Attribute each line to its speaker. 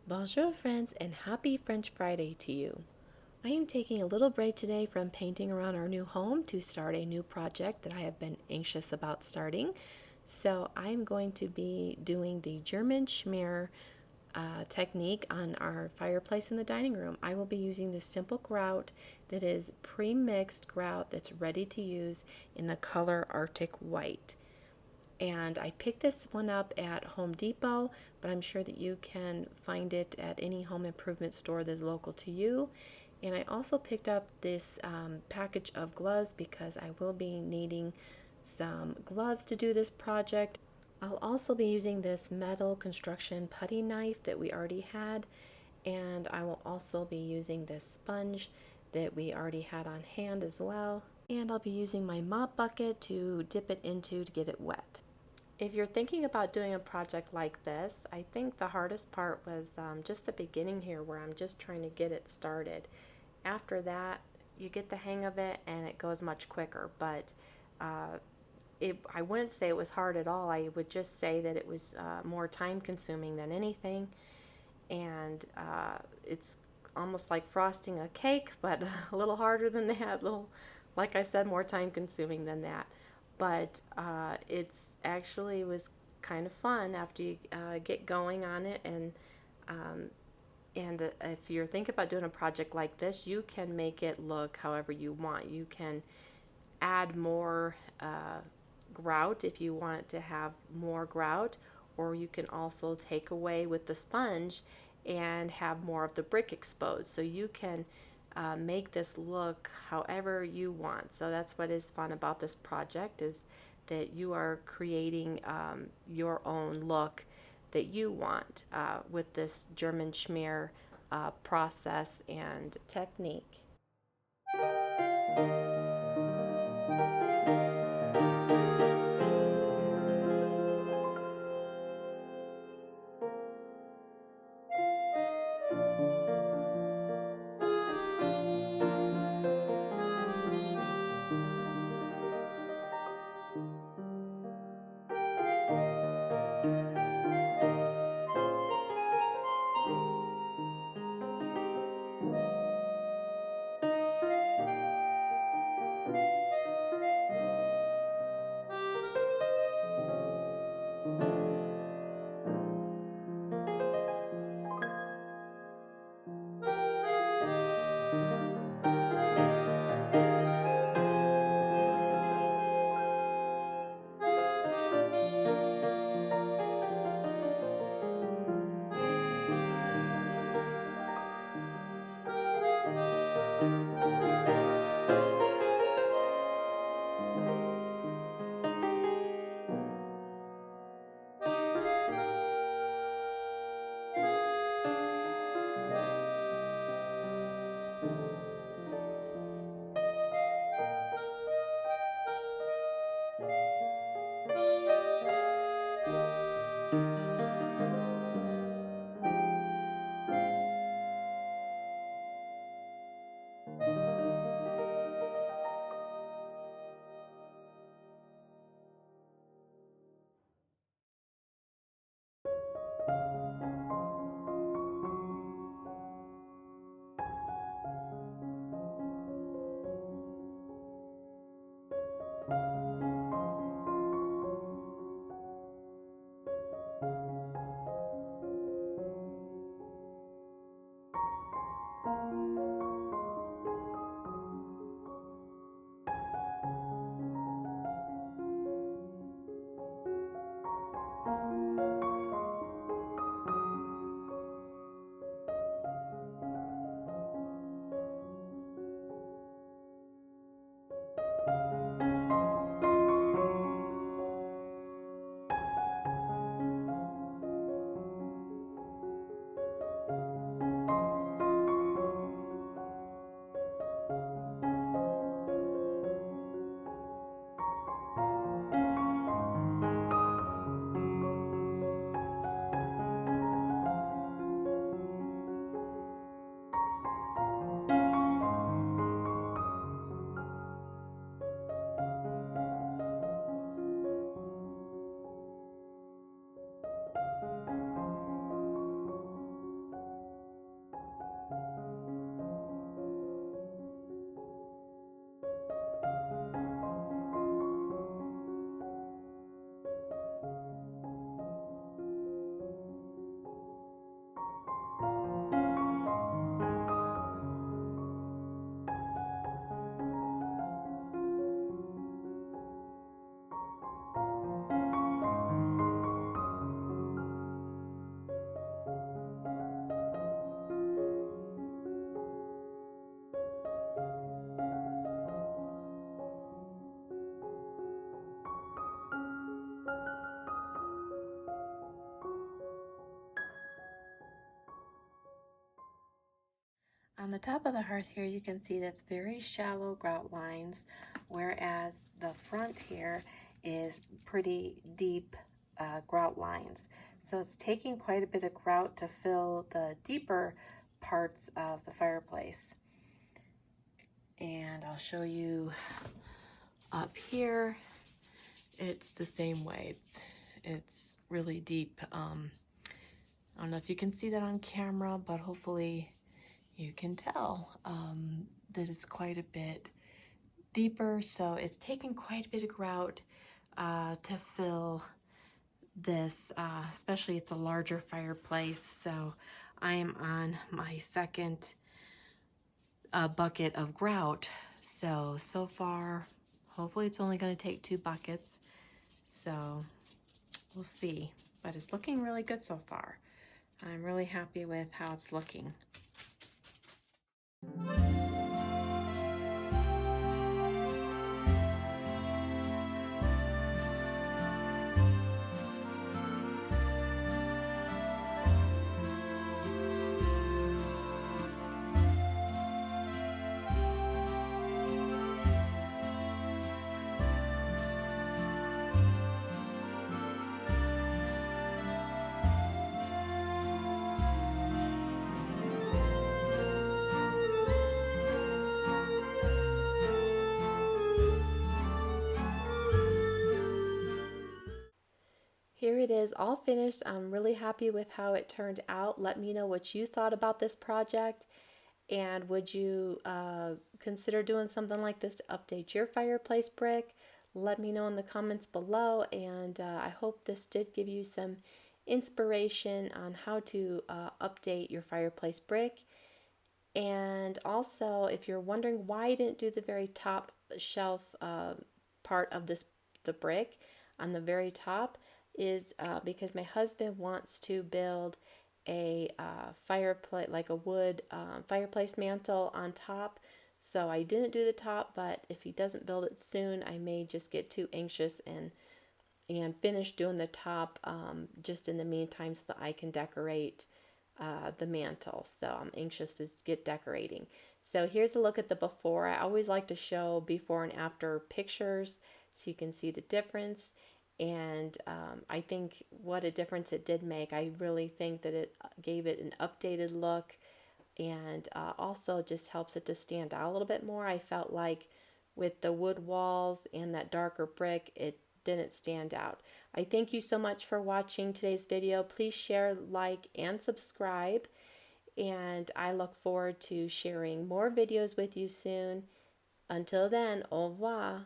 Speaker 1: Bonjour friends and happy French Friday to you. I am taking a little break today from painting around our new home to start a new project that I have been anxious about starting. So I'm going to be doing the German Schmear technique on our fireplace in the dining room. I will be using this simple grout that is pre-mixed grout that's ready to use in the color Arctic White. And I picked this one up at Home Depot, but I'm sure that you can find it at any home improvement store that's local to you. And I also picked up this package of gloves because I will be needing some gloves to do this project. I'll also be using this metal construction putty knife that we already had, and I will also be using this sponge that we already had on hand as well. And I'll be using my mop bucket to dip it into to get it wet. If you're thinking about doing a project like this, I think the hardest part was just the beginning here where I'm just trying to get it started. After that, you get the hang of it and it goes much quicker, but uh, I wouldn't say it was hard at all. I would just say that it was more time consuming than anything, and it's almost like frosting a cake, but a little harder than that, little, like I said, more time consuming than that. But it's actually was kind of fun after you get going on it, um, and if you're thinking about doing a project like this, you can make it look however you want. You can add more grout if you want it to have more grout, or you can also take away with the sponge and have more of the brick exposed. So you can make this look however you want. So that's what is fun about this project, is that you are creating your own look that you want with this German Schmear process and technique. On the top of the hearth here, you can see that's very shallow grout lines, whereas the front here is pretty deep grout lines. So it's taking quite a bit of grout to fill the deeper parts of the fireplace. And I'll show you up here, it's the same way. It's really deep. I don't know if you can see that on camera, but hopefully you can tell that it's quite a bit deeper. So it's taking quite a bit of grout to fill this, especially it's a larger fireplace. So I am on my second bucket of grout. So far, hopefully it's only going to take 2 buckets. So we'll see, but it's looking really good so far. I'm really happy with how it's looking. Here it is all finished. I'm really happy with how it turned out. Let me know what you thought about this project, and would you consider doing something like this to update your fireplace brick? Let me know in the comments below, and I hope this did give you some inspiration on how to update your fireplace brick. And also, if you're wondering why I didn't do the very top shelf part of the brick on the very top, is because my husband wants to build a fireplace, like a wood fireplace mantle on top. So I didn't do the top, but if he doesn't build it soon, I may just get too anxious and finish doing the top just in the meantime so that I can decorate the mantle. So I'm anxious to get decorating. So here's a look at the before. I always like to show before and after pictures so you can see the difference. And I think what a difference it did make. I really think that it gave it an updated look, and also just helps it to stand out a little bit more. I felt like with the wood walls and that darker brick, it didn't stand out. I thank you so much for watching today's video. Please share, like, and subscribe. And I look forward to sharing more videos with you soon. Until then, au revoir.